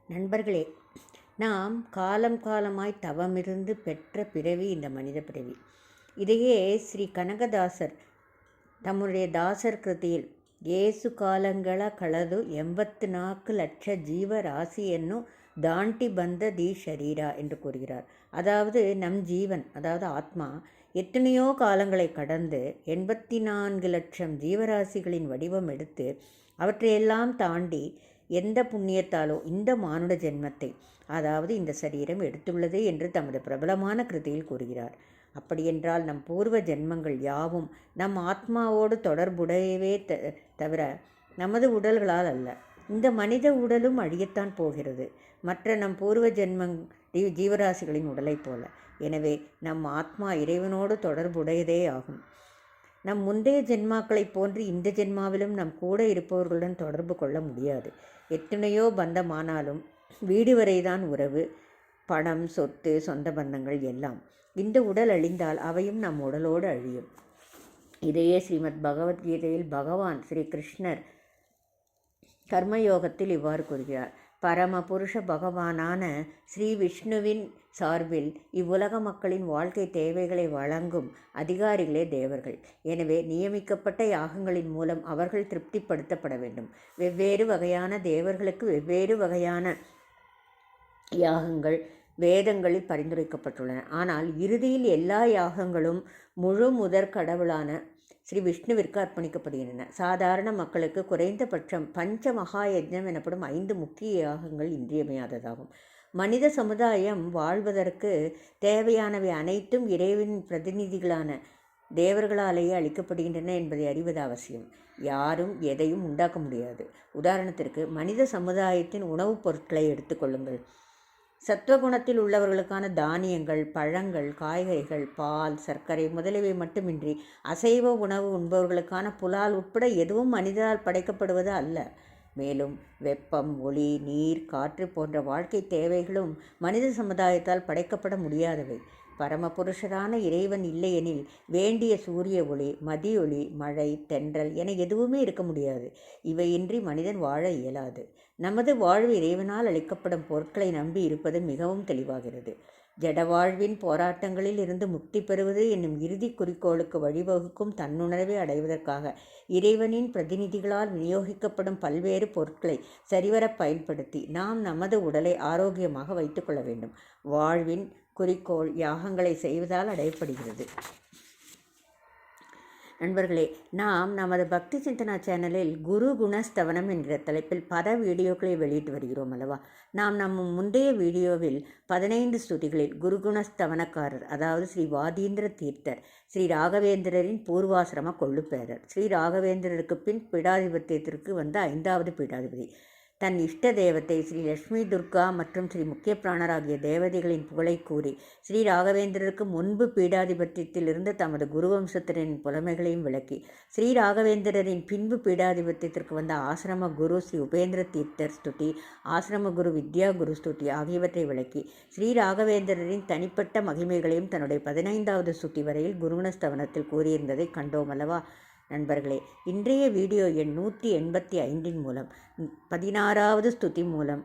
நண்பர்களே, நாம் காலம் காலமாய் தவமிருந்து பெற்ற பிறவி இந்த மனித பிறவி. இதையே ஸ்ரீ கனகதாசர் தம்முடைய தாசர் கிருதியில் ஏசு ಕಾಲಂಗಳ ಕಳೆದು 84 ಲಕ್ಷ ಜೀವರಾಶಿಯನ್ನು தாண்டி பந்த தி ஷரீரா என்று கூறுகிறார். அதாவது நம் ஜீவன், அதாவது ஆத்மா எத்தனையோ காலங்களை கடந்து 84 லட்சம் ஜீவராசிகளின் வடிவம் எடுத்து அவற்றையெல்லாம் தாண்டி எந்த புண்ணியத்தாலோ இந்த மானுட ஜென்மத்தை, அதாவது இந்த சரீரம் எடுத்துள்ளது என்று தமது பிரபலமான கிருதியில் கூறுகிறார். அப்படியென்றால் நம் பூர்வ ஜென்மங்கள் யாவும் நம் ஆத்மாவோடு தொடர்புடையவே தவிர நமது உடல்களால் அல்ல. இந்த மனித உடலும் அழியத்தான் போகிறது, மற்ற நம் பூர்வ ஜீவராசிகளின் உடலைப் போல. எனவே நம் ஆத்மா இறைவனோடு தொடர்புடையதே ஆகும். நம் முந்தைய ஜென்மாக்களைப் போன்று இந்த ஜென்மாவிலும் நம் கூட இருப்பவர்களுடன் தொடர்பு கொள்ள முடியாது. எத்தனையோ பந்தமானாலும் வீடு வரைதான் உறவு, பணம், சொத்து, சொந்த பந்தங்கள் எல்லாம். இந்த உடல் அழிந்தால் அவையும் நம் உடலோடு அழியும். இதையே ஸ்ரீமத் பகவத்கீதையில் பகவான் ஸ்ரீ கிருஷ்ணர் கர்மயோகத்தில் இவ்வாறு கூறுகிறார். பரம புருஷ பகவானான ஸ்ரீ விஷ்ணுவின் சார்பில் இவ்வுலக மக்களின் வாழ்க்கை தேவைகளை வழங்கும் அதிகாரிகளே தேவர்கள். எனவே நியமிக்கப்பட்ட யாகங்களின் மூலம் அவர்கள் திருப்திப்படுத்தப்பட வேண்டும். வெவ்வேறு வகையான தேவர்களுக்கு வெவ்வேறு வகையான யாகங்கள் வேதங்களில் பரிந்துரைக்கப்பட்டுள்ளன. ஆனால் இறுதியில் எல்லா யாகங்களும் முழு முதற் கடவுளான ஸ்ரீ விஷ்ணுவிற்கு அர்ப்பணிக்கப்படுகின்றன. சாதாரண மக்களுக்கு குறைந்தபட்சம் பஞ்ச மகா யஜ்ஞம் எனப்படும் 5 முக்கிய யாகங்கள் இன்றியமையாததாகும். மனித சமுதாயம் வாழ்வதற்கு தேவையானவை அனைத்தும் இறைவனின் பிரதிநிதிகளான தேவர்களாலேயே அளிக்கப்படுகின்றன என்பதை அறிவது அவசியம். யாரும் எதையும் உண்டாக்க முடியாது. உதாரணத்திற்கு மனித சமுதாயத்தின் உணவுப் பொருட்களை எடுத்துக்கொள்ளுங்கள். சத்துவகுணத்தில் உள்ளவர்களுக்கான தானியங்கள், பழங்கள், காய்கறிகள், பால், சர்க்கரை முதலியவை மட்டுமின்றி அசைவ உணவு உண்பவர்களுக்கான புலால் உட்பட எதுவும் மனிதரால் படைக்கப்படுவது அல்ல. மேலும் வெப்பம், ஒளி, நீர், காற்று போன்ற வாழ்க்கை தேவைகளும் மனித சமுதாயத்தால் படைக்கப்பட முடியாதவை. பரமபுருஷரான இறைவன் இல்லையெனில் வேண்டிய சூரிய ஒளி, மதியொளி, மழை, தென்றல் என எதுவுமே இருக்க முடியாது. இவையின்றி மனிதன் வாழ இயலாது. நமது வாழ்வு இறைவனால் அளிக்கப்படும் பொருட்களை நம்பி இருப்பது மிகவும் தெளிவாகிறது. ஜடவாழ்வின் போராட்டங்களில் இருந்து முக்தி பெறுவது என்னும் இறுதி குறிக்கோளுக்கு வழிவகுக்கும் தன்னுணர்வை அடைவதற்காக இறைவனின் பிரதிநிதிகளால் விநியோகிக்கப்படும் பல்வேறு பொருட்களை சரிவர பயன்படுத்தி நாம் நமது உடலை ஆரோக்கியமாக வைத்துக்கொள்ள வேண்டும். வாழ்வின் குறிக்கோள் யாகங்களை செய்வதால் அடையப்படுகிறது. நண்பர்களே, நாம் நமது பக்தி சிந்தனா சேனலில் குரு குணஸ்தவனம் என்கிற தலைப்பில் பல வீடியோக்களை வெளியிட்டு வருகிறோம் அல்லவா. நாம் நம்ம முந்தைய வீடியோவில் 15 ஸ்துதிகளில் குருகுணஸ்தவனக்காரர், அதாவது ஸ்ரீ வாதீந்திர தீர்த்தர், ஸ்ரீ ராகவேந்திரரின் பூர்வாசிரம கொள்ளுப்பேரர், ஸ்ரீ ராகவேந்திரருக்கு பின் பீடாதிபத்தியத்திற்கு வந்த 5வது பீடாதிபதி, தன் இஷ்ட தேவத்தை ஸ்ரீ லட்சுமி துர்கா மற்றும் ஸ்ரீ முக்கிய பிராணர் ஆகிய தேவதைகளின் புகழை கூறி ஸ்ரீ ராகவேந்திரருக்கு முன்பு பீடாதிபத்தியத்தில் இருந்த தமது குருவம்சத்தினரின் புலமைகளையும் விளக்கி ஸ்ரீ ராகவேந்திரரின் பின்பு பீடாதிபத்தியத்திற்கு வந்த ஆசிரம குரு ஸ்ரீ உபேந்திர தீர்த்தர் ஸ்துதி, ஆசிரம குரு வித்யா குரு ஸ்துதி ஆகியவற்றை விளக்கி ஸ்ரீ ராகவேந்திரரின் தனிப்பட்ட மகிமைகளையும் தன்னுடைய 15வது ஸ்துதி வரையில் குருகுணஸ்தவனத்தில் கூறியிருந்ததை கண்டோம் அல்லவா. நண்பர்களே, இன்றைய வீடியோ எண் 185 மூலம் 16வது ஸ்துதி மூலம்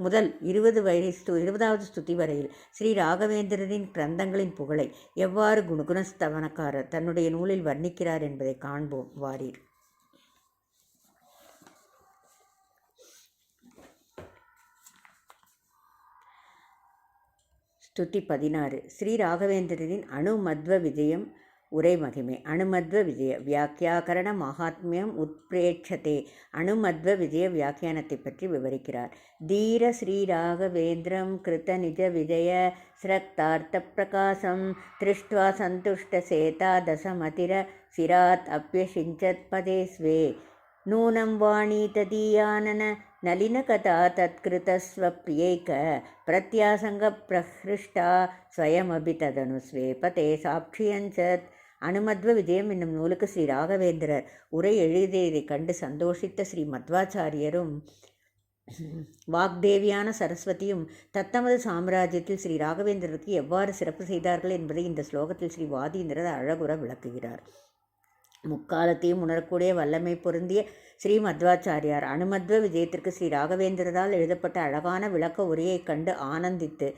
முதல் 20வது ஸ்துதி வரையில் ஸ்ரீ ராகவேந்திரரின் கிரந்தங்களின் புகழை எவ்வாறு குருகுணஸ்தவனக்காரர் தன்னுடைய நூலில் வர்ணிக்கிறார் என்பதை காண்போம் வாரீர். ஸ்துதி 16. ஸ்ரீ ராகவேந்திரரின் அணுமத்வ விஜயம் உரை மகிமை. அணுமத்வ விஜய வியாக்கியாகரண மகாத்மியம் உத்பிரேட்சதே. அணுமத்வ விஜய வியாக்கியானத்தை பற்றி விவரிக்கிறார். தீர ஸ்ரீ ராகவேந்திரம் கிருத நிஜ விஜய ஸ்ரக்தார்த்த பிரகாசம் திருஷ்ட்வா சந்துஷ்ட சேதா தசமதிர சிராத் அப்யசிஞ்சத் பதே ஸ்வே நூனம் வாணி ததீயானன நளினகதா தத்கிருதஸ்வப்ரியைக பிரத்யாசங்க பிரஹ்ருஷ்டா ஸ்வயமபி ததனு ஸ்வேபதே சாட்சியஞ்சத். அணுமத்வ விஜயம் என்னும் நூலுக்கு ஸ்ரீ ராகவேந்திரர் உரை எழுதியதை கண்டு சந்தோஷித்த ஸ்ரீ மத்வாச்சாரியரும் வாக்தேவியான சரஸ்வதியும் தத்தமது சாம்ராஜ்யத்தில் ஸ்ரீ ராகவேந்திரருக்கு எவ்வாறு சிறப்பு செய்தார்கள் என்பதை இந்த ஸ்லோகத்தில் ஸ்ரீ வாதீந்திரர் அழகுற விளக்குகிறார். முக்காலத்தையும் உணரக்கூடிய வல்லமை பொருந்திய ஸ்ரீ மத்வாச்சாரியார் அனுமத்வ விஜயத்திற்கு ஸ்ரீ ராகவேந்திரரால் எழுதப்பட்ட அழகான விளக்க உரையைக் கண்டு ஆனந்தித்து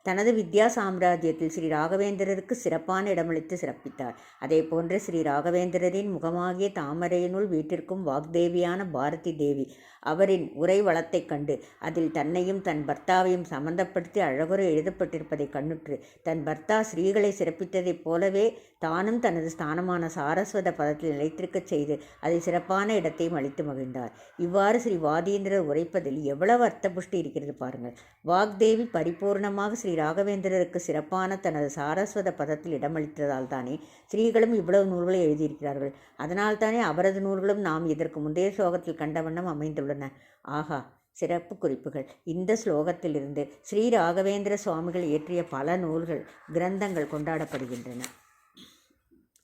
தனது வித்யா சாம்ராஜ்யத்தில் ஸ்ரீ ராகவேந்திரருக்கு சிறப்பான இடமளித்து சிறப்பித்தார். அதே போன்று ஸ்ரீ ராகவேந்திரரின் முகமாகிய தாமரையினுள் வீட்டிற்கும் வாக்தேவியான பாரதி தேவி அவரின் உரை வளத்தைக் கண்டு அதில் தன்னையும் தன் பர்த்தாவையும் சம்பந்தப்படுத்தி அழகுற எழுதப்பட்டிருப்பதை கண்ணுற்று தன் பர்த்தா ஸ்ரீகளை சிறப்பித்ததைப் போலவே தானும் தனது ஸ்தானமான சாரஸ்வத பதத்தில் நிலைத்திருக்கச் செய்து அதை சிறப்பான இடத்தையும் அளித்து மகிழ்ந்தார். இவ்வாறு ஸ்ரீ வாதீந்திரர் உரைப்பதில் எவ்வளவு அர்த்தபுஷ்டி இருக்கிறது பாருங்கள். வாக்தேவி பரிபூர்ணமாக ஸ்ரீ ராகவேந்திரருக்கு சிறப்பான தனது சாரஸ்வத பதத்தில் இடமளித்ததால் தானே ஸ்ரீகளும் இவ்வளவு நூல்களை எழுதியிருக்கிறார்கள். அதனால் தானே அவரது நூல்களும் நாம் இதற்கு முந்தைய ஸ்லோகத்தில் கண்ட வண்ணம் அமைந்துள்ளன. ஆகா, சிறப்பு குறிப்புகள்! இந்த ஸ்லோகத்திலிருந்து ஸ்ரீ ராகவேந்திர சுவாமிகள் இயற்றிய பல நூல்கள் கிரந்தங்கள் கொண்டாடப்படுகின்றன.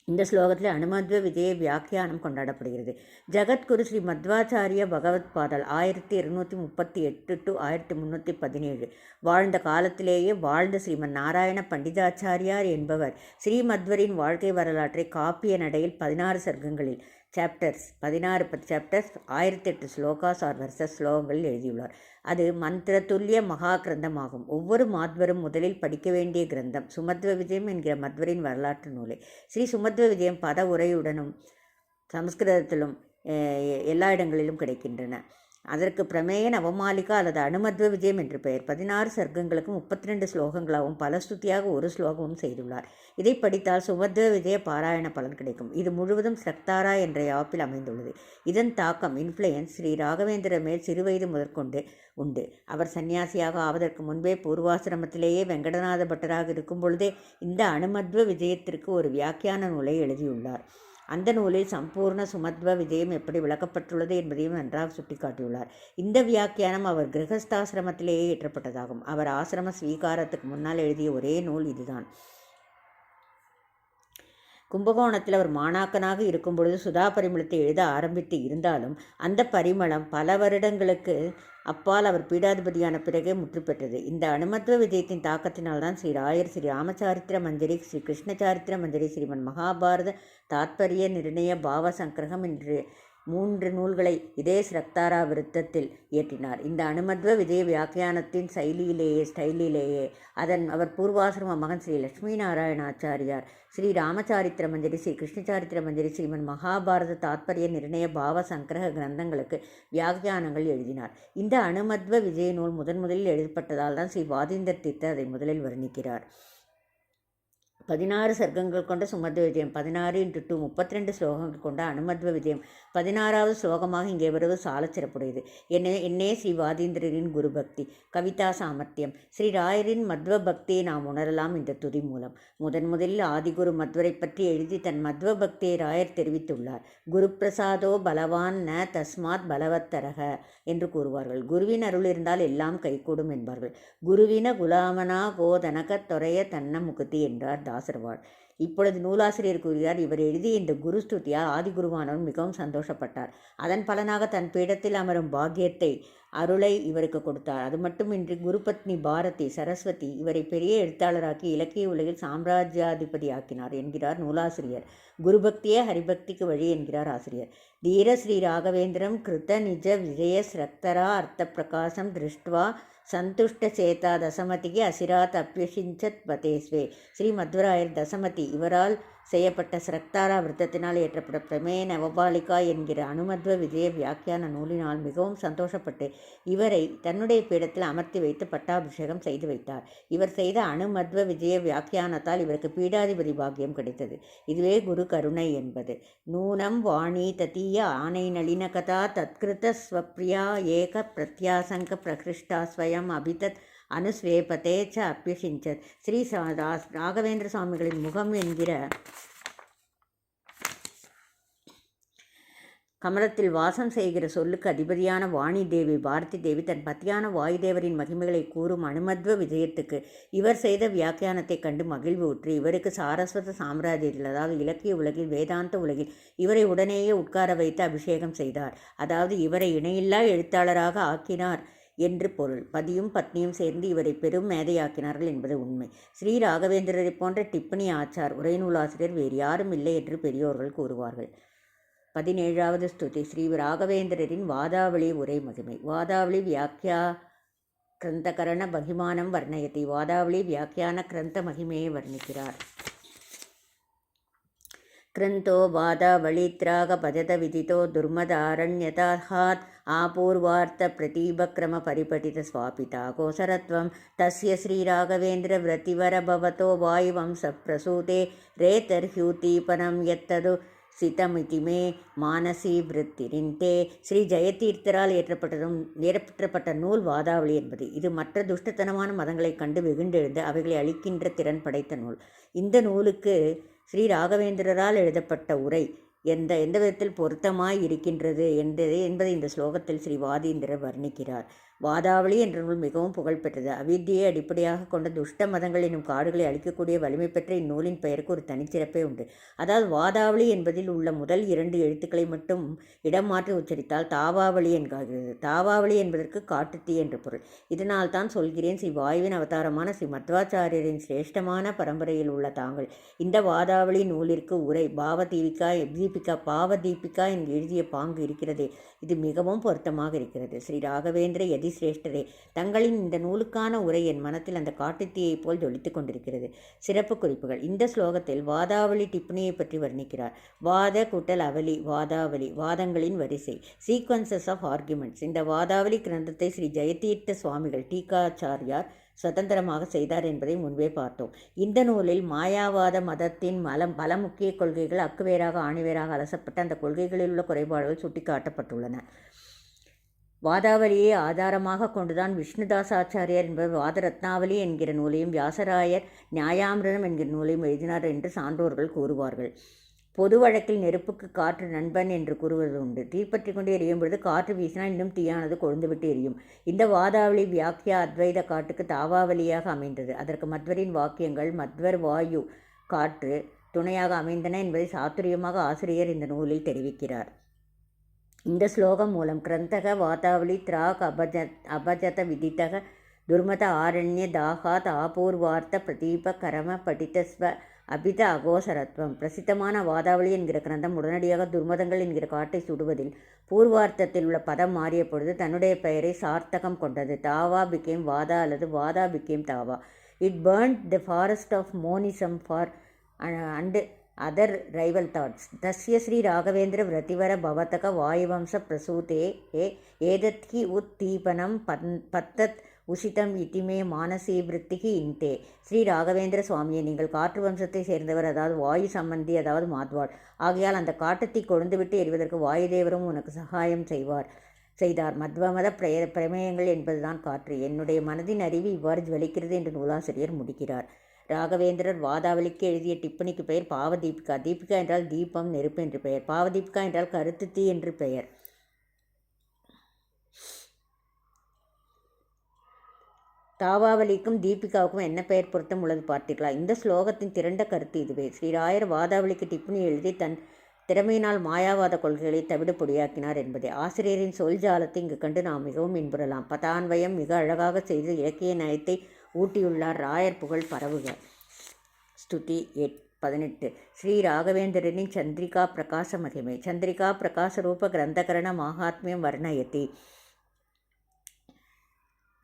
இந்த ஸ்லோகத்தில் அனுமத்வ விஜய வியாக்கியானம் கொண்டாடப்படுகிறது. ஜகத்குரு ஸ்ரீ மத்வாச்சாரிய பகவத் பாதல் 1238 to 1317 வாழ்ந்த காலத்திலேயே வாழ்ந்த ஸ்ரீமன் நாராயண பண்டிதாச்சாரியார் என்பவர் ஸ்ரீமத்வரின் வாழ்க்கை வரலாற்றை காப்பிய நடையில் 16 சர்க்கங்களில் chapters 16 chapters 1008 slokas or verses ஸ்லோகங்களில் எழுதியுள்ளார். அது மந்திர துல்லிய மகா கிரந்தமாகும். ஒவ்வொரு மாத்வரும் முதலில் படிக்க வேண்டிய கிரந்தம் சுமத்வ விஜயம் என்கிற மத்வரின் வரலாற்று நூலை. ஸ்ரீ சுமத்வ விஜயம் பத உரையுடனும் சமஸ்கிருதத்திலும் எல்லா இடங்களிலும் கிடைக்கின்றன. அதற்கு பிரமேய நவமாலிகா அல்லது அனுமத்வ விஜயம் என்று பெயர். 16 சர்க்கங்களுக்கும் 32 ஸ்லோகங்களாகவும் பலஸ்துதியாக ஒரு ஸ்லோகமும் செய்துள்ளார். இதை படித்தால் சுமத்வ விஜய பாராயண பலன் கிடைக்கும். இது முழுவதும் ஸ்ரக்தாரா என்ற யாப்பில் அமைந்துள்ளது. இதன் தாக்கம் இன்ஃப்ளூயன்ஸ் ஸ்ரீ ராகவேந்திர மேல் சிறுவயது முதற்கொண்டு உண்டு. அவர் சன்னியாசியாக ஆவதற்கு முன்பே பூர்வாசிரமத்திலேயே வெங்கடநாத பட்டராக இருக்கும் பொழுதே இந்த அனுமத்வ விஜயத்திற்கு ஒரு வியாக்கியான நூலை எழுதியுள்ளார். அந்த நூலில் சம்பூர்ண சுமத்வ விஜயம் எப்படி விளக்கப்பட்டுள்ளது என்பதையும் நன்றாக சுட்டிக்காட்டியுள்ளார். இந்த வியாக்கியானம் அவர் கிரகஸ்தாசிரமத்திலேயே இயற்றப்பட்டதாகும். அவர் ஆசிரம ஸ்வீகாரத்துக்கு முன்னால் எழுதிய ஒரே நூல் இதுதான். கும்பகோணத்தில் அவர் மாணாக்கனாக இருக்கும் பொழுது சுதா பரிமளத்தை எழுத ஆரம்பித்து இருந்தாலும் அந்த பரிமளம் பல வருடங்களுக்கு அப்பால் அவர் பீடாதிபதியான பிறகே முற்று பெற்றது. இந்த அனுமத்வ விஜயத்தின் தாக்கத்தினால்தான் ஸ்ரீ ராயர் ஸ்ரீ ராமசாரித்திர மஞ்சரி, ஸ்ரீ கிருஷ்ணசாரித்திர மஞ்சரி, ஸ்ரீமன் மகாபாரத தாத்பரிய நிர்ணய பாவ சங்கிரகம் என்று 3 நூல்களை இதே ஸ்ரக்தாரா விருத்தத்தில் இயற்றினார். இந்த அனுமத்வ விஜய வியாக்கியானத்தின் ஸ்டைலிலேயே அவர் பூர்வாசிரம மகன் ஸ்ரீ லட்சுமி நாராயணாச்சாரியார் ஸ்ரீ ராமசாரித்திர மஞ்சரி, ஸ்ரீ கிருஷ்ணசாரித்திர மஞ்சரி, ஸ்ரீமன் மகாபாரத தாத்பரிய நிர்ணய பாவ சங்கிரக கிரந்தங்களுக்கு வியாக்கியானங்கள் எழுதினார். இந்த அனுமத்வ விஜய நூல் முதலில் எழுதப்பட்டதால் தான் ஸ்ரீ வாதீந்தர் தீர்த்தர் அதை முதலில் வர்ணிக்கிறார். 16 சர்க்கங்கள் கொண்ட சுமத்வ விஜயம், 16 × 2 32 ஸ்லோகங்கள் கொண்ட அனுமத்வ விஜயம் 16வது ஸ்லோகமாக இங்கே வருவது சால சிறப்புடையது. என்னே ஸ்ரீ வாதீந்திரரின் குரு பக்தி, கவிதா சாமர்த்தியம், ஸ்ரீ ராயரின் மத்வ பக்தியை நாம் உணரலாம் இந்த துதி மூலம். முதலில் ஆதிகுரு மத்வரை பற்றி எழுதி தன் மத்வ பக்தியை ராயர் தெரிவித்துள்ளார். குரு பிரசாதோ பலவான் ந தஸ்மாத் பலவத்தரக என்று கூறுவார்கள். குருவின் அருள் இருந்தால் எல்லாம் கைகூடும் என்பார்கள். குருவின குலாமனா கோதனக தொரைய தன்ன முகுதி என்றார் தாசர்வாள். இப்பொழுது நூலாசிரியர் கூறுகிறார், இவர் எழுதிய இந்த குரு ஸ்துதியால் ஆதிகுருவானவர் மிகவும் சந்தோஷப்பட்டார். அதன் பலனாக தன் பீடத்தில் அமரும் பாக்கியத்தை அருளை இவருக்கு கொடுத்தார். அது மட்டுமின்றி குருபத்னி பாரதி சரஸ்வதி இவரை பெரிய எழுத்தாளராக்கி இலக்கிய உலகில் சாம்ராஜ்யாதிபதி ஆக்கினார் என்கிறார் நூலாசிரியர். குருபக்தியே ஹரிபக்திக்கு வழி என்கிறார் ஆசிரியர். தீர ஸ்ரீ ராகவேந்திரம் கிருத்த நிஜ விஜய ஸ்ரக்தரா அர்த்த பிரகாசம் திருஷ்டுவா சந்துஷ்ட சேதா தசமதிக்கு அசிராத் அப்பியசிஞ்சத் பதேஸ்வே. ஸ்ரீ மத்வராயர் தசமதி இவரால் செய்யப்பட்ட ஸ்ரக்தாரா விருத்தத்தினால் ஏற்றப்பட்ட பிரமேய நவபாலிகா என்கிற அனுமத்வ விஜய வியாக்கியான நூலினால் மிகவும் சந்தோஷப்பட்டு இவரை தன்னுடைய பீடத்தில் அமர்த்தி வைத்து பட்டாபிஷேகம் செய்து வைத்தார். இவர் செய்த அனுமத்வ விஜய வியாக்கியானத்தால் இவருக்கு பீடாதிபதி பாக்கியம் கிடைத்தது. இதுவே குரு கருணை என்பது. நூனம் வாணி ததீய ஆனை நளின கதா தத்கிருத ஸ்வப்ரியா ஏக பிரத்யாசங்க பிரகிருஷ்டா ஸ்வயம் அபிதத் அனுஸ்வேபத்தே ச அப்பியசிஞ்சத். ஸ்ரீ ராகவேந்திர சுவாமிகளின் முகம் என்கிற கமலத்தில் வாசம் செய்கிற சொல்லுக்கு அதிபதியான வாணி தேவி பாரதி தேவி தன் பத்தியான வாயுதேவரின் மகிமைகளை கூறும் அனுமத்வ விஜயத்துக்கு இவர் செய்த வியாக்கியானத்தை கண்டு மகிழ்வு உற்று இவருக்கு சாரஸ்வத சாம்ராஜ்யத்தில், அதாவது இலக்கிய உலகில் வேதாந்த உலகில் இவரை உடனேயே உட்கார வைத்து அபிஷேகம் செய்தார். அதாவது இவரை இணையில்லா எழுத்தாளராக ஆக்கினார் என்று பொருள். பதியும் பத்னியும் சேர்ந்து இவரை பெரும் மேதையாக்கினார்கள் என்பது உண்மை. ஸ்ரீ ராகவேந்திரரை போன்ற டிப்பணி ஆச்சார் உரைநூலாசிரியர் வேறு யாரும் இல்லை என்று பெரியோர்கள் கூறுவார்கள். 17வது ஸ்துதி. ஸ்ரீ ராகவேந்திரரின் வாதாவளி உரை மகிமை. வாதாவளி வியாக்கியா கிரந்தகரண மகிமானம் வர்ணயதி. வாதாவளி வியாக்கியான கிரந்த மகிமையை வர்ணிக்கிறார். கிரந்தோ வாதாவளித்ராக பஜத விதிதோ துர்மதாரண்யதாத் ஆபூர்வார்த்த பிரதீபக்ரம பரிபட்டித ஸ்வாபிதா கோசரத்வம் தஸ்ய ஸ்ரீராகவேந்திர விரதிவர பவதோ வாயுவம்ச பிரசூதே ரேதர்ஹ்யூதீபனம் யத்தது சிதமிதிமே மானசி விருத்திரிந்தே. ஸ்ரீ ஜெயதீர்த்தரால் இயற்றப்பட்ட நூல் வாதாவளி என்பது. இது மற்ற துஷ்டத்தனமான மதங்களை கண்டு வெகுண்டெழுந்து அவைகளை அழிக்கின்ற திறன் படைத்த நூல். இந்த நூலுக்கு ஸ்ரீ ராகவேந்திரரால் எழுதப்பட்ட உரை எந்த விதத்தில் பொருத்தமாய் இருக்கின்றது என்பதை இந்த ஸ்லோகத்தில் ஸ்ரீ வாதீந்திரர் வர்ணிக்கிறார். வாதாவளி என்ற நூல் மிகவும் புகழ்பெற்றது. அவித்தியை அடிப்படையாக கொண்ட துஷ்ட மதங்கள் எனும் காடுகளை அழிக்கக்கூடிய வலிமை பெற்ற இந்நூலின் பெயருக்கு ஒரு தனிச்சிறப்பே உண்டு. அதாவது வாதாவளி என்பதில் உள்ள முதல் 2 எழுத்துக்களை மட்டும் இடம் மாற்றி உச்சரித்தால் தாவாவளி என்கிறது. தாவாவளி என்பதற்கு காட்டுத்தீ என்று பொருள். இதனால் தான் சொல்கிறேன், ஸ்ரீ வாயுவின் அவதாரமான ஸ்ரீ மத்வாச்சாரியரின் சிரேஷ்டமான பரம்பரையில் உள்ள தாங்கள் இந்த வாதாவளி நூலிற்கு உரை பாவதீபிகா என்று எழுதிய பாங்கு இருக்கிறதே, இது மிகவும் பொருத்தமாக இருக்கிறது. ஸ்ரீ ராகவேந்திர யதிசிரேஷ்டரே, தங்களின் இந்த நூலுக்கான உரை என் மனத்தில் அந்த காட்டுத்தீயைப் போல் ஜொலித்துக் கொண்டிருக்கிறது. சிறப்பு குறிப்புகள். இந்த ஸ்லோகத்தில் வாதாவளி டிப்பணியை பற்றி வர்ணிக்கிறார். வாத கூட்டல் அவலி, வாதாவளி, வாதங்களின் வரிசை, சீக்வன்சஸ் ஆஃப் ஆர்குமெண்ட்ஸ். இந்த வாதாவளி கிரந்தத்தை ஸ்ரீ ஜெயதீர்த்த சுவாமிகள் டீகாச்சாரியார் சுதந்திரமாக செய்தார் என்பதை முன்பே பார்த்தோம். இந்த நூலில் மாயாவாத மதத்தின் பல முக்கிய கொள்கைகள் அக்குவேராக ஆணிவேராக அலசப்பட்ட அந்த கொள்கைகளில் உள்ள குறைபாடுகள் சுட்டிக்காட்டப்பட்டுள்ளன. வாதாவளியை ஆதாரமாக கொண்டுதான் விஷ்ணுதாசாச்சாரியார் என்பவர் வாதரத்னாவளி என்கிற நூலையும் வியாசராயர் நியாயாமிர்தம் என்கிற நூலையும் எழுதினார் என்று சான்றோர்கள் கூறுவார்கள். பொது வழக்கில் நெருப்புக்கு காற்று நண்பன் என்று கூறுவது உண்டு. தீப்பற்றி கொண்டு எரியும் பொழுது காற்று வீசினால் இன்னும் தீயானது கொழுந்துவிட்டு எரியும். இந்த வாதாவளி வியாக்கியா அத்வைத காட்டுக்கு தாவாவளியாக அமைந்தது. அதற்கு மத்வரின் வாக்கியங்கள் மத்வர் வாயு காற்று துணையாக அமைந்தன என்பதை சாத்துரியமாக ஆசிரியர் இந்த நூலில் தெரிவிக்கிறார். இந்த ஸ்லோகம் மூலம் கிரந்தக வாதாவளி திராக் அபஜத விதித்தக துர்மத ஆரண்ய தாகாத் ஆபூர்வார்த்த பிரதீப கரம படித்தஸ்வ அபித அகோசரத்வம். பிரசித்தமான வாதாவளி என்கிற கிரந்தம் உடனடியாக துர்மதங்கள் என்கிற காட்டை சுடுவதில் பூர்வார்த்தத்தில் உள்ள பதம் மாறிய பொழுது தன்னுடைய பெயரை சார்த்தகம் கொண்டது. தாவா பிகேம் வாதா அல்லது வாதா பிகேம் தாவா. It burnt the forest of monism for and other rival thoughts. தஸ்ய ஸ்ரீ ராகவேந்திர விரதிவர பவதக வாயுவம்ச பிரசூதே ஏதத்கி உத்தீபனம் பத்தத் உசிதம் இட்டிமே மானசி விருத்திகி இன்டே. ஸ்ரீ ராகவேந்திர சுவாமியை, நீங்கள் காற்று வம்சத்தை சேர்ந்தவர், அதாவது வாயு சம்பந்தி, அதாவது மாத்வாள். ஆகையால் அந்த காட்டுத்தீ கொழுந்துவிட்டு எரிவதற்கு வாயுதேவரும் உனக்கு சகாயம் செய்தார். மத்வமத பிரமேயங்கள் என்பதுதான் காற்று. என்னுடைய மனதின் அறிவு இவ்வாறு ஜுவலிக்கிறது என்று நூலாசிரியர் முடிக்கிறார். ராகவேந்திரர் வாதாவளிக்கு எழுதிய டிப்பணிக்கு பெயர் பாவதீபிகா. தீபிகா என்றால் தீபம், நெருப்பு என்று பெயர். பாவதீபிகா என்றால் கருத்து தீ என்று பெயர். தாவாவளிக்கும் தீபிகாவுக்கும் என்ன பெயர் பொருத்தம் உள்ளது பார்த்தீர்களா? இந்த ஸ்லோகத்தின் திரண்ட கருத்து இதுவே. ஸ்ரீராயர் வாதாவளிக்கு டிப்பணி எழுதி தன் திறமையினால் மாயாவாத கொள்கைகளை தவிடு பொடியாக்கினார் என்பதே. ஆசிரியரின் சொல் ஜாலத்தை இங்கு கண்டு நாம் மிகவும் இன்புறலாம். பதான்வயம் மிக அழகாக செய்து இலக்கிய நயத்தை ஊட்டியுள்ளார். ராயர் புகழ் பரவுக. ஸ்துதி 18. ஸ்ரீ ராகவேந்திரனின் சந்திரிகா பிரகாச மகிமை. சந்திரிகா பிரகாச ரூப கிரந்தகரண மகாத்மியம் வர்ணயதி.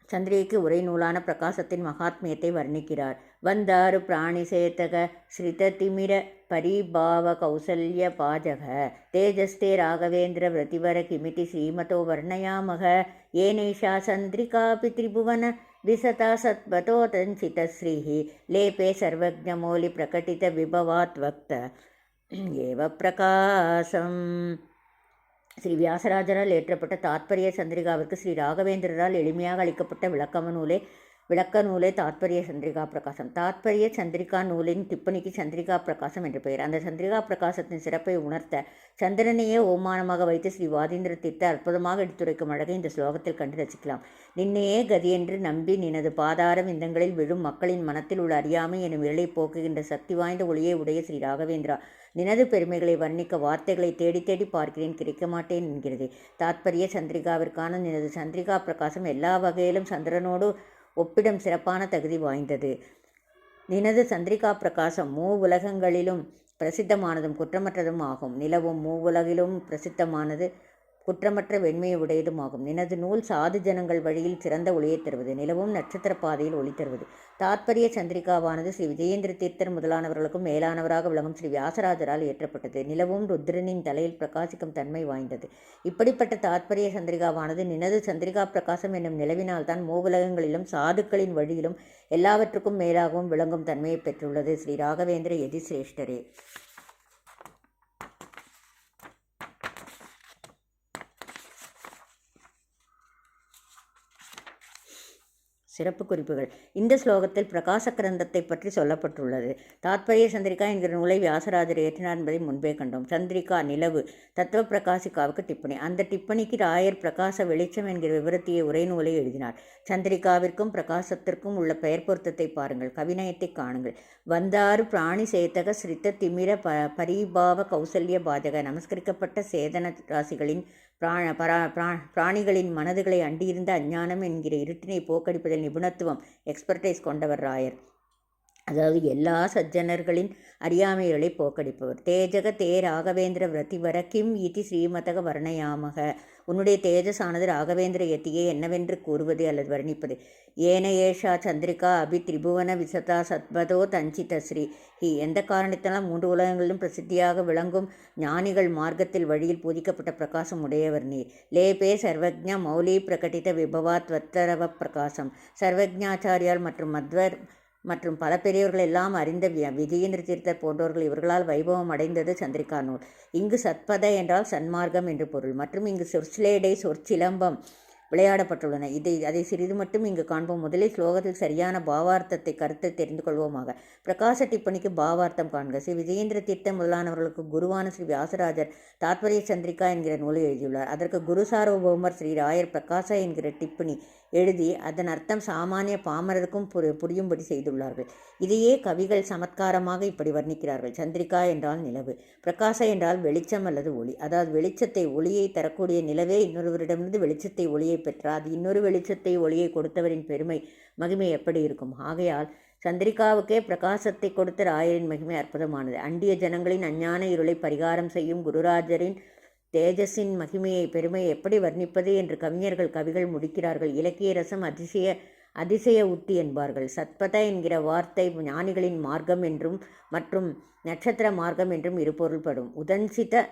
சந்திரிகைக்கு உரை நூலான பிரகாசத்தின் மகாத்மியத்தை வர்ணிக்கிறார். வந்தாரு பிராணிசேதக ஸ்ரிததிமிர பரிபாவ கௌசல்ய பாஜக தேஜஸ்தே ராகவேந்திர விரதிவர கிமிதி ஸ்ரீமதோ வர்ணயாமக ஏனைஷா சந்திரிகாபி திரிபுவன விசதா சத்வதோதஞ்சித ஸ்ரீஹி லேபே சர்வஜ்ஞமௌலி பிரகட்டித விபவாத் வக்த ஏவ பிரகாசம். ஸ்ரீ வியாசராஜரால் ஏற்றப்பட்ட தாத்பரிய சந்திரிகாவிற்கு ஸ்ரீ ராகவேந்திரரால் எளிமையாக அளிக்கப்பட்ட விளக்க நூலே தாத்பரிய சந்திரிகா பிரகாசம். தாத்பரிய சந்திரிகா நூலின் டிப்பணிக்கு சந்திரிகா பிரகாசம் என்று பெயர். அந்த சந்திரிகா பிரகாசத்தின் சிறப்பை உணர்த்த சந்திரனையே ஓமானமாக வைத்து ஸ்ரீ வாதீந்திர தீர்த்த அற்புதமாக எடுத்துரைக்கும் அழகை இந்த ஸ்லோகத்தில் கண்டு ரசிக்கலாம். நின்னையே கதியென்று நம்பி நினது பாதார விந்தங்களில் விழும் மக்களின் மனத்தில் உள்ள அறியாமை எனும் இருளை போக்குகின்ற சக்தி வாய்ந்த ஒளியை உடைய ஸ்ரீ ராகவேந்திரா, நினது பெருமைகளை வர்ணிக்க வார்த்தைகளை தேடி தேடி பார்க்கிறேன், கிடைக்க மாட்டேன் என்கிறது. தாத்பரிய சந்திரிகாவிற்கான நினது சந்திரிகா பிரகாசம் எல்லா வகையிலும் சந்திரனோடு ஒப்பிடும் சிறப்பான தகுதி வாய்ந்தது. நினது சந்திரிகா பிரகாசம் உலகங்களிலும் பிரசித்தமானதும் குற்றமற்றதும் ஆகும். நிலவும் மூவுலகிலும் பிரசித்தமானது குற்றமற்ற வெண்மையை உடையதும் ஆகும். நினது நூல் சாது ஜனங்கள் வழியில் சிறந்த ஒளியைத் தருவது. நிலவும் நட்சத்திர பாதையில் ஒளி தருவது. தாத்பரிய சந்திரிகாவானது ஸ்ரீ விஜயேந்திர தீர்த்தர் முதலானவர்களுக்கும் மேலானவராக விளங்கும் ஸ்ரீ வியாசராஜரால் இயற்றப்பட்டது. நிலவும் ருத்ரனின் தலையில் பிரகாசிக்கும் தன்மை வாய்ந்தது. இப்படிப்பட்ட தாத்பரிய சந்திரிகாவானது நினது சந்திரிகா பிரகாசம் என்னும் நிலவினால்தான் மூவுலகங்களிலும் சாதுக்களின் வழியிலும் எல்லாவற்றுக்கும் மேலாகவும் விளங்கும் தன்மையை பெற்றுள்ளது. ஸ்ரீ ராகவேந்திர யதி சிரேஷ்டரே. சிறப்பு குறிப்புகள். இந்த ஸ்லோகத்தில் பிரகாச கிரந்தத்தை பற்றி சொல்லப்பட்டுள்ளது. தாத்பரிய சந்திரிகா என்கிற நூலை வியாசராஜர் இயற்றினார் என்பதை முன்பே கண்டோம். சந்திரிகா நிலவு தத்துவ பிரகாசிகாவுக்கு டிப்பணி. அந்த டிப்பணிக்கு ராயர் பிரகாச வெளிச்சம் என்கிற விவரத்திய உரைநூலை எழுதினார். சந்திரிகாவிற்கும் பிரகாசத்திற்கும் உள்ள பெயர் பொருத்தத்தை பாருங்கள். கவிநயத்தை காணுங்கள். வந்தாறு பிராணி சேத்தக ஸ்ரித்த திமிர பரிபாவ கௌசல்ய பாஜக. நமஸ்கரிக்கப்பட்ட சேதன ராசிகளின் பிராணிகளின் மனதுகளை அண்டியிருந்த அஞ்ஞானம் என்கிற இருட்டினை போக்கடிப்பதில் நிபுணத்துவம் எக்ஸ்பர்டைஸ் கொண்டவர் ராயர். அதாவது எல்லா சஜ்ஜனர்களின் அறியாமைகளை போக்கடிப்பவர். தேஜக தே ராகவேந்திர விரதிவர கிம் இதி ஸ்ரீமதக வர்ணயாமக. உன்னுடைய தேஜஸானது ராகவேந்திர யத்தியை என்னவென்று கூறுவது அல்லது வர்ணிப்பது. ஏன ஏஷா சந்திரிகா அபி திரிபுவன விசதா சத்பதோ தஞ்சித ஸ்ரீ ஹி. எந்த காரணத்தினால் 3 உலகங்களிலும் பிரசித்தியாக விளங்கும் ஞானிகள் மார்க்கத்தில் வழியில் பூதிக்கப்பட்ட பிரகாசம் உடையவர் நீர். லேபே சர்வஜ்ஞ மௌலி பிரகடித விபவாத் வத்தரவ பிரகாசம். சர்வஜ்ஞாச்சாரியால் மற்றும் பல பெரியவர்கள் எல்லாம் அறிந்த விஜயேந்திர தீர்த்தர் போன்றவர்கள் இவர்களால் வைபவம் அடைந்தது சந்திரிகா நூல். இங்கு சத்பத என்றால் சன்மார்க்கம் என்று பொருள். மற்றும் இங்கு சொற்சிலேடை சொற்சிலம்பம் விளையாடப்பட்டுள்ளன. அதை சிறிது மட்டும் இங்கு காண்போம். முதலில் ஸ்லோகத்தில் சரியான பாவார்த்தத்தை கருத்தை தெரிந்து கொள்வோமாக. பிரகாச டிப்பணிக்கு பாவார்த்தம் காண்க. ஸ்ரீ விஜயேந்திர தீர்த்த முதலானவர்களுக்கு குருவான ஸ்ரீ வியாசராஜர் தாத்பரிய சந்திரிகா என்கிற நூலை எழுதியுள்ளார். அதற்கு குரு சார்வபௌமர் ஸ்ரீ ராயர் பிரகாச என்கிற டிப்பணி எழுதி அதன் அர்த்தம் சாமானிய பாமரருக்கும் புரியும்படி செய்துள்ளார்கள். இதையே கவிகள் சமத்காரமாக இப்படி வர்ணிக்கிறார்கள். சந்திரிகா என்றால் நிலவு, பிரகாச என்றால் வெளிச்சம் அல்லது ஒளி. அதாவது வெளிச்சத்தை ஒளியை தரக்கூடிய நிலவே இன்னொருவரிடமிருந்து வெளிச்சத்தை ஒளியை பெற்றால் அது இன்னொரு வெளிச்சத்தை ஒளியை கொடுத்தவரின் பெருமை மகிமை எப்படி இருக்கும்? ஆகையால் சந்திரிகாவுக்கே பிரகாசத்தை கொடுத்த ராயரின் மகிமை அற்புதமானது. அண்டிய ஜனங்களின் அஞ்ஞான இருளை பரிகாரம் செய்யும் குருராஜரின் தேஜஸின் மகிமையை பெருமை எப்படி வர்ணிப்பது என்று கவிகள் முடிக்கிறார்கள். இலக்கிய ரசம் அதிசய உத்தி என்பார்கள். சத்பத என்கிற வார்த்தை ஞானிகளின் மார்க்கம் என்றும் மற்றும் நட்சத்திர மார்க்கம் என்றும் இரு பொருள்படும். உதன்சித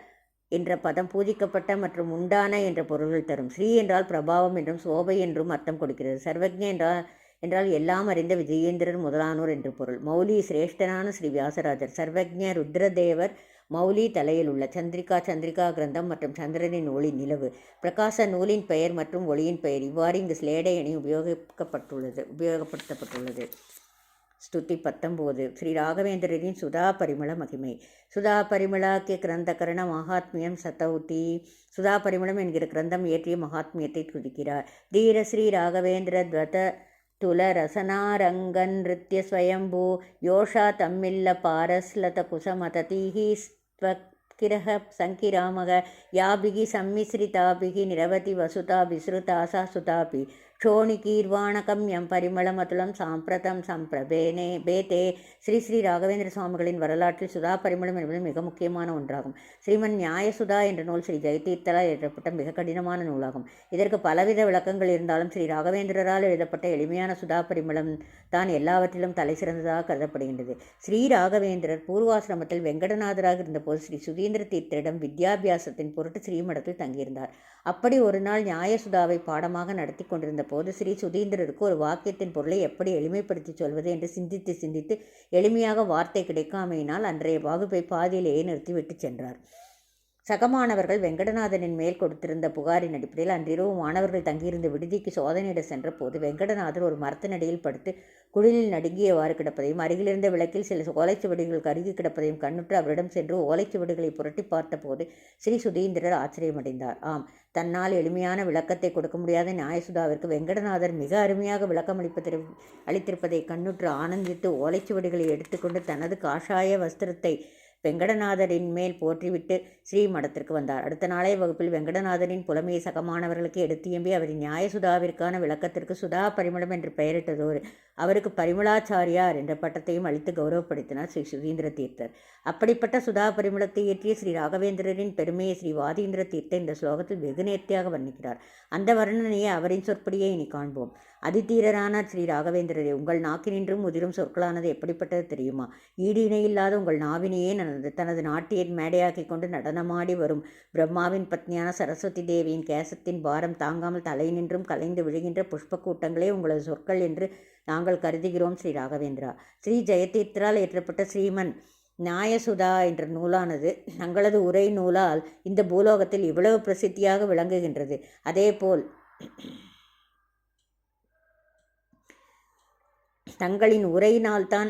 என்ற பதம் பூஜிக்கப்பட்ட மற்றும் உண்டான என்ற பொருள்கள் தரும். ஸ்ரீ என்றால் பிரபாவம் என்றும் சோபை என்றும் அர்த்தம் கொடுக்கிறது. சர்வஜ்ஞ என்றால் எல்லாம் அறிந்த விஜயேந்திரர் முதலானோர் என்று பொருள். மௌலி சிரேஷ்டனான ஸ்ரீ வியாசராஜர். சர்வஜ்ஞ ருத்ரதேவர் மௌலி தலையில் உள்ள. சந்திரிகா கிரந்தம் மற்றும் சந்திரனின் ஒளி நிலவு. பிரகாச நூலின் பெயர் மற்றும் ஒளியின் பெயர். இவ்வாறு இங்கு ஸ்லேடை அணி உபயோகப்படுத்தப்பட்டுள்ளது. ஸ்துதி 19. ஸ்ரீ ராகவேந்திரரின் சுதா பரிமள மகிமை. சுதா பரிமளாக்கிய கிரந்தகரண மகாத்மியம் சதௌதி. சுதா பரிமளம் என்கிற கிரந்தம் இயற்றிய மகாத்மியத்தை துதிக்கிறார். தீர ஸ்ரீ ராகவேந்திர துவத துல ரசனாரங்கன் நிருத்ய ஸ்வயம்பூ யோஷா தம்மில்ல பாரஸ்லத குசமததீஹி ஸ்வக்கிரஹ சங்கிராமக யாபிகி சம்மிஸ்ரிதாபிகி நிரவதி வசுதா விஸ்ருதாசா சுதாபி க்ஷோணிகீர்வாணகம் எம் பரிமளமதுலம் சாம்பிரதம் சம்பிரபேனே பேதே. ஸ்ரீ ராகவேந்திர சுவாமிகளின் வரலாற்றில் சுதா பரிமளம் என்பது மிக முக்கியமான ஒன்றாகும். ஸ்ரீமன் நியாயசுதா என்ற நூல் ஸ்ரீ ஜெயதீர்த்தரால் எழுதப்பட்ட மிக கடினமான நூலாகும். இதற்கு பலவித விளக்கங்கள் இருந்தாலும் ஸ்ரீ ராகவேந்திரரால் எழுதப்பட்ட எளிமையான சுதா பரிமளம் தான் எல்லாவற்றிலும் தலை சிறந்ததாக கருதப்படுகின்றது. ஸ்ரீ ராகவேந்திரர் பூர்வாசிரமத்தில் வெங்கடநாதராக இருந்தபோது ஸ்ரீ சுதீந்திர தீர்த்தரிடம் வித்யாபியாசத்தின் பொருட்டு ஸ்ரீமடத்தில் தங்கியிருந்தார். அப்படி ஒரு நாள் நியாயசுதாவை பாடமாக நடத்தி கொண்டிருந்த போது ஸ்ரீ சுதீந்திரருக்கு ஒரு வாக்கியத்தின் பொருளை எப்படி எளிமைப்படுத்தி சொல்வது என்று சிந்தித்து எளிமையாக வார்த்தை கிடைக்காமையினால் அன்றைய வகுப்பை பாதியிலேயே நிறுத்திவிட்டு சென்றார். சகமானவர்கள் வெங்கடநாதனின் மேல் கொடுத்திருந்த புகாரின் அடிப்படையில் அன்றிரவு மாணவர்கள் தங்கியிருந்த விடுதிக்கு சோதனையிட சென்ற போது வெங்கடநாதர் ஒரு மரத்தினடியில் படுத்து குளிரில் நடுங்கியவாறு கிடப்பதையும் அருகிலிருந்த விளக்கில் சில ஓலைச்சுவடிகள் கருகி கிடப்பதையும் கண்ணுற்று அவரிடம் சென்று ஓலைச்சுவடிகளை புரட்டி பார்த்தபோது ஸ்ரீ சுதீந்திரர் ஆச்சரியமடைந்தார். ஆம், தன்னால் எளிமையான விளக்கத்தை கொடுக்க முடியாத நியாயசுதாவிற்கு வெங்கடநாதர் மிக அருமையாக விளக்கம் அளித்திருப்பதை கண்ணுற்று ஆனந்தித்து ஓலைச்சுவடிகளை எடுத்துக்கொண்டு தனது காஷாய வஸ்திரத்தை வெங்கடநாதரின் மேல் போற்றிவிட்டு ஸ்ரீ மடத்திற்கு வந்தார். அடுத்த நாளைய வகுப்பில் வெங்கடநாதரின் புலமையை சகமானவர்களுக்கு எடுத்தியம்பி அவரின் நியாயசுதாவிற்கான விளக்கத்திற்கு சுதா பரிமளம் என்று பெயரிட்டதோடு அவருக்கு பரிமளாச்சாரியார் என்ற பட்டத்தையும் அளித்து கௌரவப்படுத்தினார் ஸ்ரீ சுதீந்திர தீர்த்தர். அப்படிப்பட்ட சுதா பரிமளத்தை இயற்றிய ஸ்ரீ ராகவேந்திரரின் பெருமையை ஸ்ரீ வாதீந்திர தீர்த்தர் இந்த ஸ்லோகத்தில் வெகு நேர்த்தியாக வர்ணிக்கிறார். அந்த வர்ணனையை அவரின் சொற்படியே இனி காண்போம். அதிதீரரான ஸ்ரீ ராகவேந்திரரே, உங்கள் நாக்கினின்றும் முதிரும் சொற்களானது எப்படிப்பட்டது தெரியுமா? ஈடு இணையில்லாத உங்கள் நாவினையே தனது நாட்டியை மேடையாக்கி கொண்டு நடனமாடி வரும் பிரம்மாவின் பத்னியான சரஸ்வதி தேவியின் கேசத்தின் பாரம் தாங்காமல் தலை நின்றும் கலைந்து விழுகின்ற புஷ்ப கூட்டங்களே உங்களது சொற்கள் என்று நாங்கள் கருதுகிறோம் ஸ்ரீ ராகவேந்திரா. ஸ்ரீ ஜெயதீர்த்தரால் ஏற்றப்பட்ட ஸ்ரீமன் நியாயசுதா என்ற நூலானது தங்களது உரை நூலால் இந்த பூலோகத்தில் இவ்வளவு பிரசித்தியாக விளங்குகின்றது. அதேபோல் தங்களின் உரையினால்தான்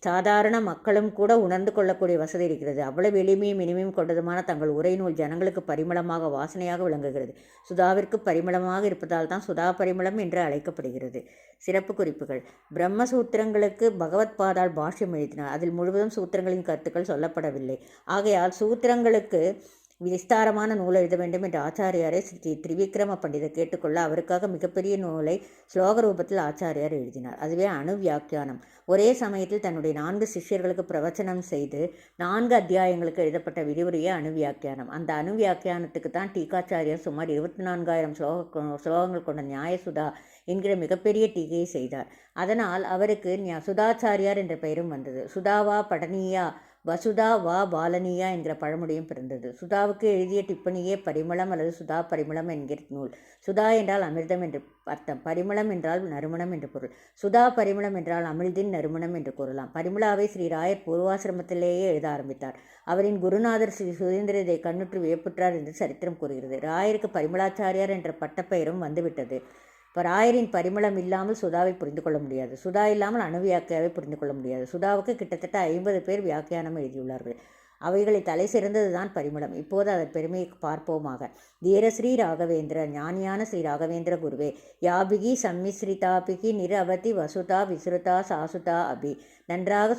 சாதாரண மக்களும் கூட உணர்ந்து கொள்ளக்கூடிய வசதி இருக்கிறது. அவ்வளவு எளிமையும் இனிமையும் கொண்டதுமான தங்கள் உரை நூல் ஜனங்களுக்கு பரிமளமாக வாசனையாக விளங்குகிறது. சுதாவிற்கு பரிமளமாக இருப்பதால் தான் சுதா பரிமளம் என்று அழைக்கப்படுகிறது. சிறப்பு குறிப்புகள்: பிரம்மசூத்திரங்களுக்கு பகவத் பாதால் பாஷ்யம் எழுதினார். அதில் முழுவதும் சூத்திரங்களின் கருத்துக்கள் சொல்லப்படவில்லை. ஆகையால் சூத்திரங்களுக்கு விஸ்தாரமான நூல் எழுத வேண்டும் என்று ஆச்சாரியாரை ஸ்ரீ திரிவிக்ரம பண்டிதர் கேட்டுக்கொள்ள அவருக்காக மிகப்பெரிய நூலை ஸ்லோக ரூபத்தில் ஆச்சாரியார் எழுதினார். அதுவே அணுவியாக்கியானம். ஒரே சமயத்தில் தன்னுடைய 4 சிஷ்யர்களுக்கு பிரவச்சனம் செய்து 4 அத்தியாயங்களுக்கு எழுதப்பட்ட விரிவுரையே அணுவியாக்கியானம். அந்த அணுவியாக்கியானத்துக்கு தான் டீகாச்சாரியார் சுமார் 24,000 ஸ்லோகங்கள் கொண்ட நியாயசுதா என்கிற மிகப்பெரிய டீகையை செய்தார். அதனால் அவருக்கு சுதாச்சாரியார் என்ற பெயரும் வந்தது. சுதாவா படனியா வசுதா வா பாலனியா என்கிற பழமொழியும் பிறந்தது. சுதாவுக்கு எழுதிய டிப்பணியே பரிமளம் அல்லது சுதா பரிமளம் என்கிற நூல். சுதா என்றால் அமிர்தம் என்று அர்த்தம். பரிமளம் என்றால் நறுமணம் என்று பொருள். சுதா பரிமளம் என்றால் அமிழ்தின் நறுமணம் என்று கூறலாம். பரிமளாவை ஸ்ரீராயர் பூர்வாசிரமத்திலேயே எழுத ஆரம்பித்தார். அவரின் குருநாதர் ஸ்ரீ சுதீந்திர இதை கண்ணுற்று வியப்புற்றார் என்று சரித்திரம் கூறுகிறது. ராயருக்கு பரிமளாச்சாரியார் என்ற பட்டப்பெயரும் வந்துவிட்டது. இப்போ ராயரின் பரிமளம் இல்லாமல் சுதாவை புரிந்து கொள்ள முடியாது. சுதா இல்லாமல் அணுவியாக்கியாவை புரிந்து கொள்ள முடியாது. சுதாவுக்கு கிட்டத்தட்ட 50 பேர் வியாக்கியானம் எழுதியுள்ளார்கள். அவைகளை தலை சிறந்தது தான் பரிமளம். இப்போது அதன் பெருமையை பார்ப்போமாக. தீரஸ்ரீ ராகவேந்திர, ஞானியான ஸ்ரீ ராகவேந்திர குருவே, யாபிகி சம்மிஸ்ரிதாபிகி நிரவதி வசுதா விசுருதா சாசுதா அபி. நன்றாக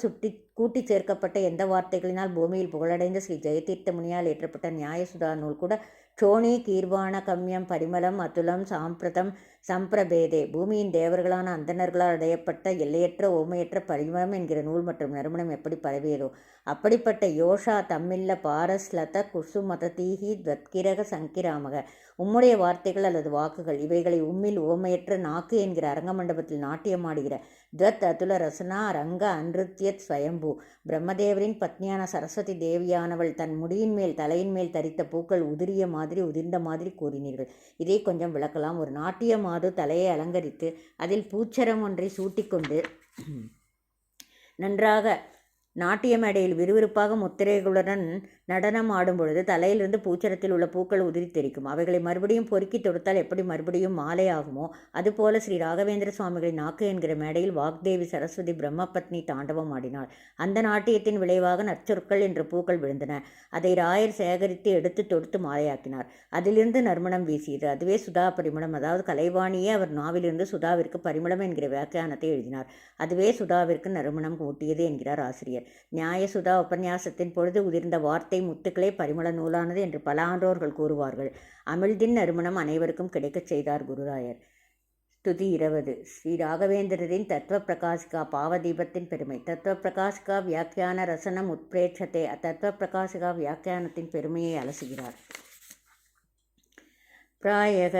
கூட்டி சேர்க்கப்பட்ட எந்த வார்த்தைகளினால் பூமியில் புகழடைந்த ஸ்ரீ ஜெயதீர்த்த முனியால் ஏற்றப்பட்ட நியாயசுதா நூல் கூட க்ஷோணி கீர்வாண கம்யம் பரிமளம் அதுலம் சாம்பிரதம் சம்பிரபேதே. பூமியின் தேவர்களான அந்தணர்களால் அடையப்பட்ட எல்லையற்ற ஓமையற்ற பரிமளம் என்கிற நூல் மற்றும் நறுமணம் எப்படி பரவியதோ அப்படிப்பட்ட யோஷா தம்மில்ல பாரஸ்லத குசுமதீஹி துவத்கிரக சங்கிராமக. உம்முடைய வார்த்தைகள் அல்லது வாக்குகள் இவைகளை உம்மில் ஓமையற்ற நாக்கு என்கிற அரங்க மண்டபத்தில் நாட்டியமாடுகிற துவத் அதுல ரசனா ரங்க அன்ருத்யத் ஸ்வயம்பு. பிரம்மதேவரின் பத்னியான சரஸ்வதி தேவியானவள் தன் முடியின் மேல் தலையின் மேல் தரித்த பூக்கள் உதிர்ந்த மாதிரி கூறினீர்கள். இதை கொஞ்சம் விளக்கலாம். ஒரு நாட்டிய மாது தலையை அலங்கரித்து அதில் பூச்சரம் ஒன்றை சூட்டிக்கொண்டு நன்றாக நாட்டிய மேடையில் விறுவிறுப்பாக முத்திரைகளுடன் நடனம் ஆடும் பொழுது தலையிலிருந்து பூச்சரத்தில் உள்ள பூக்கள் உதிரி தெரிக்கும். அவைகளை மறுபடியும் பொறுக்கி தொடுத்தால் எப்படி மறுபடியும் மாலை ஆகுமோ அதுபோல ஸ்ரீ ராகவேந்திர சுவாமிகளின் நாக்கு என்கிற மேடையில் வாக்தேவி சரஸ்வதி பிரம்மபத்னி தாண்டவம் ஆடினாள். அந்த நாட்டியத்தின் விளைவாக நற்சொற்கள் என்ற பூக்கள் விழுந்தன. அதை ராயர் சேகரித்து எடுத்து தொடுத்து மாலையாக்கினார். அதிலிருந்து நறுமணம் வீசியது. அதுவே சுதா பரிமளம். அதாவது கலைவாணியே அவர் நாவிலிருந்து சுதாவிற்கு பரிமளம் என்கிற வியாக்கியானத்தை எழுதினார். அதுவே சுதாவிற்கு நறுமணம் கூட்டியது என்கிறார் ஆசிரியர். நியாயசுதா உபன்யாசத்தின் பொழுது உதிர்ந்த வார்த்தை முத்துக்களே பரிமள நூலானது என்று பல ஆன்றோர்கள் கூறுவார்கள். அமிழ்தின் நறுமணம் அனைவருக்கும் கிடைக்கச் செய்தார் குருராயர். ஸ்துதி 20. ஸ்ரீ ராகவேந்திரரின் தத்துவ பிரகாசிகா பாவதீபத்தின் பெருமை. தத்துவ பிரகாசிகா வியாக்கியான ரசனம் உத்பிரேட்சத்தை. தத்துவ பிரகாசிகா வியாக்கியானத்தின் பெருமையை அலசுகிறார். பிராயக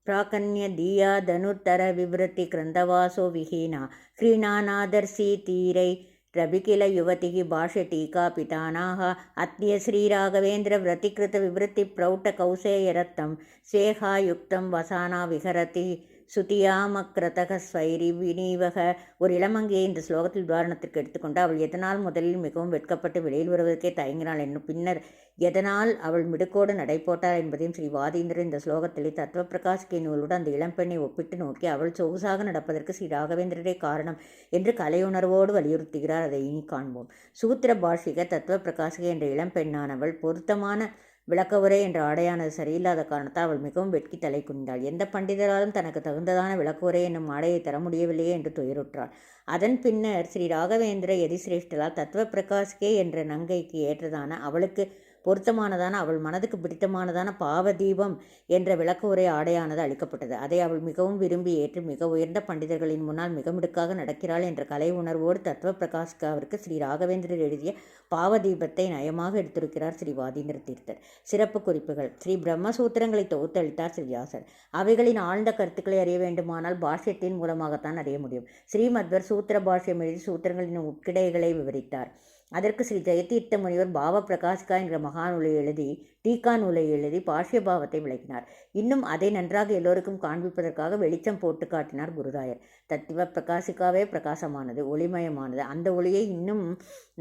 பிராகன்ய தீயா தனுர்தர விவ்ரத்தி கிரந்தவாசோ விஹீனா க்ரீணாநாதர்சி தீரை ரபிகில யுவதிகி பாஷ்ய டீகா பிதானாக அத்ய ஸ்ரீராகவேந்திர விரதிகிருத விவருத்தி பிரௌட்ட கௌசேயரத்தம் ஸ்வேகாயுக்தம் வசானா விஹரதி சுதியாமக்ரதக ஸ்வைரி வினீவக. ஒரு இளமங்கையை இந்த ஸ்லோகத்தில் உதாரணத்திற்கு எடுத்துக்கொண்டு அவள் எதனால் முதலில் மிகவும் வெட்கப்பட்டு வெளியில் வருவதற்கே தயங்கினாள் என்னும் பின்னர் எதனால் அவள் மிடுக்கோடு நடைபோட்டாள் என்பதையும் ஸ்ரீ வாதீந்திரன் இந்த ஸ்லோகத்தில் தத்துவ பிரகாசிக்கை நூலோடு அந்த இளம்பெண்ணை ஒப்பிட்டு நோக்கி அவள் சொகுசாக நடப்பதற்கு ஸ்ரீ ராகவேந்திரரே காரணம் என்று கலையுணர்வோடு வலியுறுத்துகிறார். அதை இனி காண்போம். சூத்திர பாஷிக தத்துவ பிரகாசிகை என்ற இளம்பெண்ணானவள் பொருத்தமான விளக்க உரை என்ற ஆடையானது சரியில்லாத காரணத்தால் அவள் மிகவும் வெட்கி தலை குனிந்தாள். எந்த பண்டிதராலும் தனக்கு தகுந்ததான விளக்க உரை என்னும் ஆடையை தர முடியவில்லையே என்று துயருற்றாள். அதன் பின்னர் ஸ்ரீ ராகவேந்திர யதிசிரேஷ்டலால் தத்துவ பிரகாஷ்கே என்ற நங்கைக்கு ஏற்றதான அவளுக்கு பொருத்தமானதான அவள் மனதுக்கு பிடித்தமானதான பாவதீபம் என்ற விளக்க உரை ஆடையானது அளிக்கப்பட்டது. அதை அவள் மிகவும் விரும்பி ஏற்று மிக உயர்ந்த பண்டிதர்களின் முன்னால் மிகமிடுக்காக நடக்கிறாள் என்ற கலை உணர்வோடு தத்துவ பிரகாஷ்காவிற்கு ஸ்ரீ ராகவேந்திரர் எழுதிய பாவதீபத்தை நயமாக எடுத்திருக்கிறார் ஸ்ரீ வாதீந்திர தீர்த்தர். சிறப்பு குறிப்புகள்: ஸ்ரீ பிரம்மசூத்திரங்களை தொகுத்தளித்தார் ஸ்ரீ வியாசர். அவைகளின் ஆழ்ந்த கருத்துக்களை அறிய வேண்டுமானால் பாஷ்யத்தின் மூலமாகத்தான் அறிய முடியும். ஸ்ரீமத்வர் சூத்திர பாஷ்யம் எழுதி சூத்திரங்களின் உட்கிடைகளை விவரித்தார். அதற்கு ஸ்ரீ ஜெயதீர்த்த முனிவர் பாவ பிரகாஷ்கா என்கிற மகாநூலை எழுதி டீகா நூலை எழுதி பாஷ்ய பாவத்தை விளக்கினார். இன்னும் அதை நன்றாக எல்லோருக்கும் காண்பிப்பதற்காக வெளிச்சம் போட்டு காட்டினார் குருராயர். தத்துவ பிரகாசிக்காவே பிரகாசமானது, ஒளிமயமானது. அந்த ஒளியை இன்னும்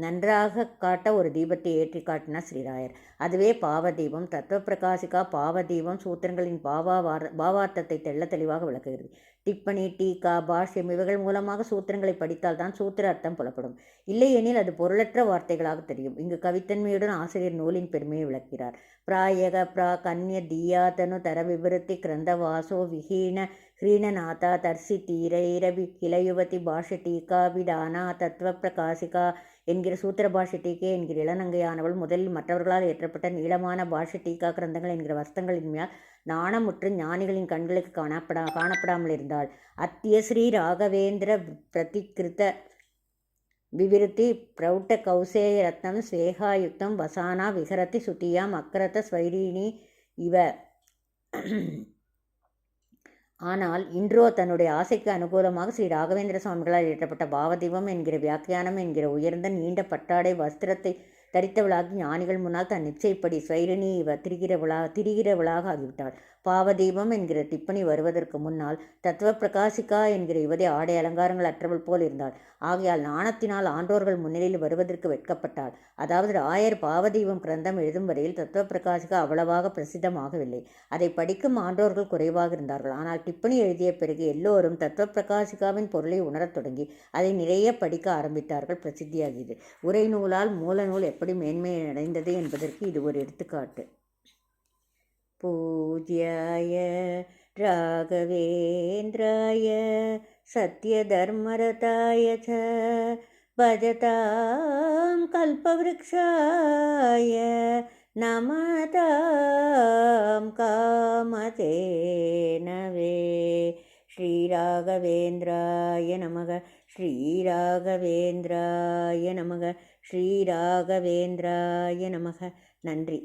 நன்றாக காட்ட ஒரு தீபத்தை ஏற்றி காட்டினார் ஸ்ரீராயர். அதுவே பாவதீபம். தத்துவ பிரகாசிக்கா பாவதீபம் சூத்திரங்களின் பாவார்த்தத்தை தெள்ள தெளிவாக விளக்குகிறது. டிப்பணி, டீகா, பாஷ்யம் இவைகள் மூலமாக சூத்திரங்களை படித்தால்தான் சூத்திர அர்த்தம் புலப்படும். இல்லையெனில் அது பொருளற்ற வார்த்தைகளாக தெரியும். இங்கு கவித்தன்மையுடன் ஆசிரியர் நூலின் பெருமையை விளக்கிறார். பிராயக பிரா கன்ய தீயாதனு தர விபருத்தி கிரந்த வாசோ விஹீன ஹ்ரீணநாதா தர்சி தீரைரவி கிளயுவதி பாஷ்ய டீகா விதானா தத்துவ பிரகாசிகா என்கிற சூத்திர பாஷ்ய டீக்கே என்கிற இளநங்கையானவள் முதலில் மற்றவர்களால் ஏற்றப்பட்ட நீளமான பாஷ்ய டீகா கிரந்தங்கள் என்கிற வஸ்தங்களின் மேல் நாணமுற்று ஞானிகளின் கண்களுக்கு காணப்படாமல் இருந்தாள். அத்திய ஸ்ரீ ராகவேந்திர பிரதிகிருத்த விவிருத்தி பிரௌட்ட கௌசேய ரத்னம் ஸ்வேகாயுக்தம் வசானா விஹரதி சுட்டியாம் அக்கரத ஸ்வைரீணி இவ. ஆனால் இன்றோ தன்னுடைய ஆசைக்கு அனுகூலமாக ஸ்ரீ ராகவேந்திர சுவாமிகளால் இயற்றப்பட்ட பாவதீபம் என்கிற வியாக்கியானம் என்கிற உயர்ந்த நீண்ட பட்டாடை வஸ்திரத்தை தரித்தவளாகி ஞானிகள் முன்னால் தன் நிச்சயப்படி ஸ்வைரணி இவ திரிகிறவளாக ஆகிவிட்டாள். பாவதீபம் என்கிற டிப்பணி வருவதற்கு முன்னால் தத்துவ பிரகாசிக்கா என்கிற யுவதி ஆடை அலங்காரங்கள் அற்றவள் போல் இருந்தாள். ஆகையால் நாணத்தினால் ஆண்டோர்கள் முன்னிலையில் வருவதற்கு வெட்கப்பட்டாள். அதாவது ராயர் பாவதீபம் கிரந்தம் எழுதும் வரையில் தத்துவ பிரகாசிக்கா அவ்வளவாக பிரசித்தமாகவில்லை. அதை படிக்கும் ஆண்டோர்கள் குறைவாக இருந்தார்கள். ஆனால் டிப்பணி எழுதிய பிறகு எல்லோரும் தத்துவ பிரகாசிக்காவின் பொருளை உணரத் தொடங்கி அதை நிறைய படிக்க ஆரம்பித்தார்கள். பிரசித்தியாகியது. உரை நூலால் மூல நூல் எப்படி மேன்மை அடைந்தது என்பதற்கு இது ஒரு எடுத்துக்காட்டு. பூஜ்யாய ராகவேந்திராய சத்யதர்மரதாய ச பஜதாம் கல்பவ்ருக்ஷாய நமதாம் காமதேனவே. ஸ்ரீராகவேந்திராய நமக. ஸ்ரீராகவேந்திராய நமக. ஸ்ரீராகவேந்திராய நமக. நன்றி.